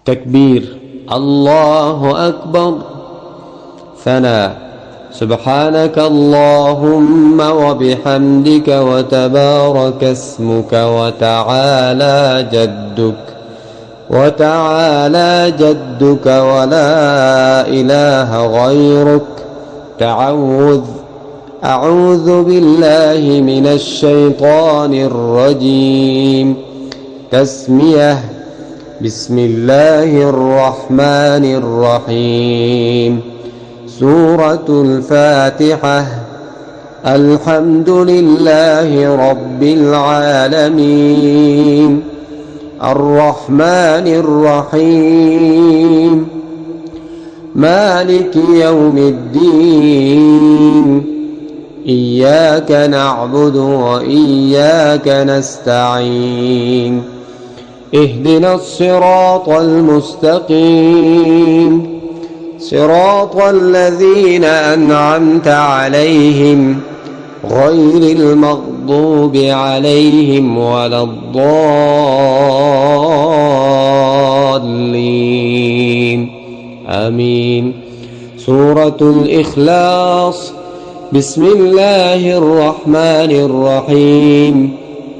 تكبير الله أكبر. ثناء سبحانك اللهم وبحمدك وتبارك اسمك وتعالى جدك ولا إله غيرك. تعوذ أعوذ بالله من الشيطان الرجيم. تسمية بسم الله الرحمن الرحيم. سورة الفاتحة. الحمد لله رب العالمين الرحمن الرحيم مالك يوم الدين. إياك نعبد وإياك نستعين. اهدنا الصراط المستقيم صراط الذين أنعمت عليهم غير المغضوب عليهم ولا الضالين آمين. سورة الإخلاص. بسم الله الرحمن الرحيم.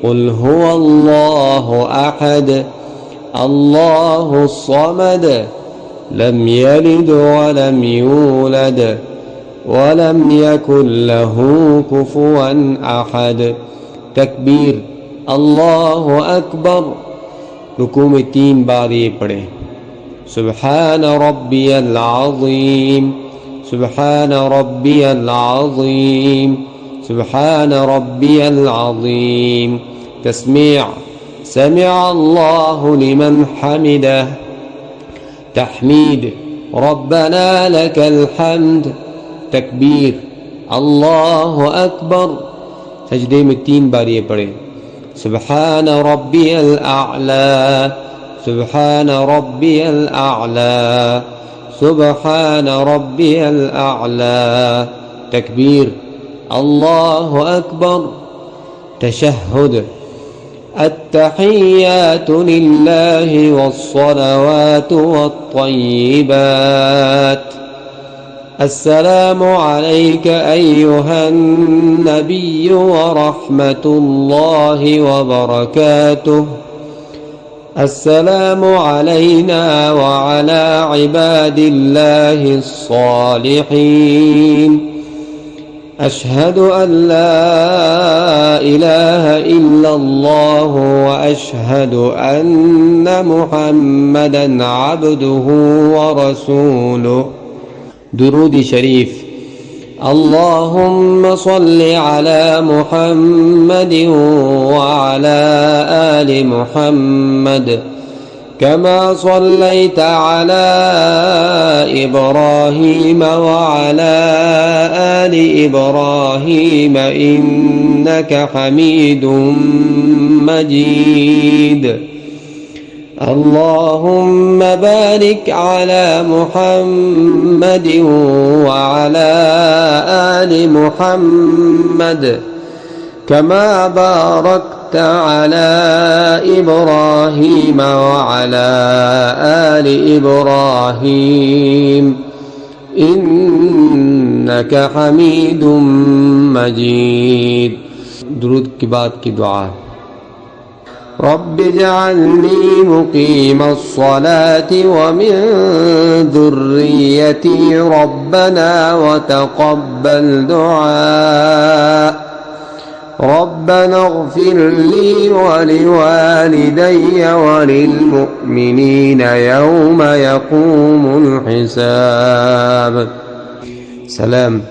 قل هو الله أحد الله الصمد لم يلد ولم يولد ولم يكن له كفوا أحد. تکبیر اللہ اکبر. رکوع میں 3 بار یہ پڑھیں. سبحان ربی العظیم سبحان ربی العظیم سبحان ربی العظیم. تسمیع سمع اللہ لمن حمده. تحمید ربنا لك الحمد. تکبیر اللہ اکبر. سجدے میں 3 بار یہ پڑھیں. سبحان ربی الاعلی سبحان ربی الاعلی سبحان ربی الاعلی. تکبیر اللہ اکبر. تشہد التحيات لله والصلوات والطيبات. السلام عليك أيها النبي ورحمة الله وبركاته. السلام علينا وعلى عباد الله الصالحين. أشهد أن لا إله إلا الله وأشهد أن محمدا عبده ورسوله. درود شریف. اللهم صل على محمد وعلى آل محمد كما صليت على إبراهيم وعلى آل إبراهيم إنك حميد مجيد. اللهم بارك على محمد وعلى آل محمد كما باركت على إبراهيم وعلى آل إبراهيم إنك حميد مجيد. درود کے بعد کی دعا. رب اجعلني مقيم الصلاة ومن ذريتي ربنا وتقبل دعاء. ربنا اغفر لي ولوالدي وللمؤمنين يوم يقوم الحساب. سلام.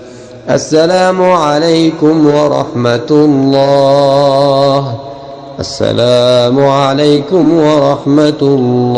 السلام عليكم ورحمة الله. السلام عليكم ورحمة الله.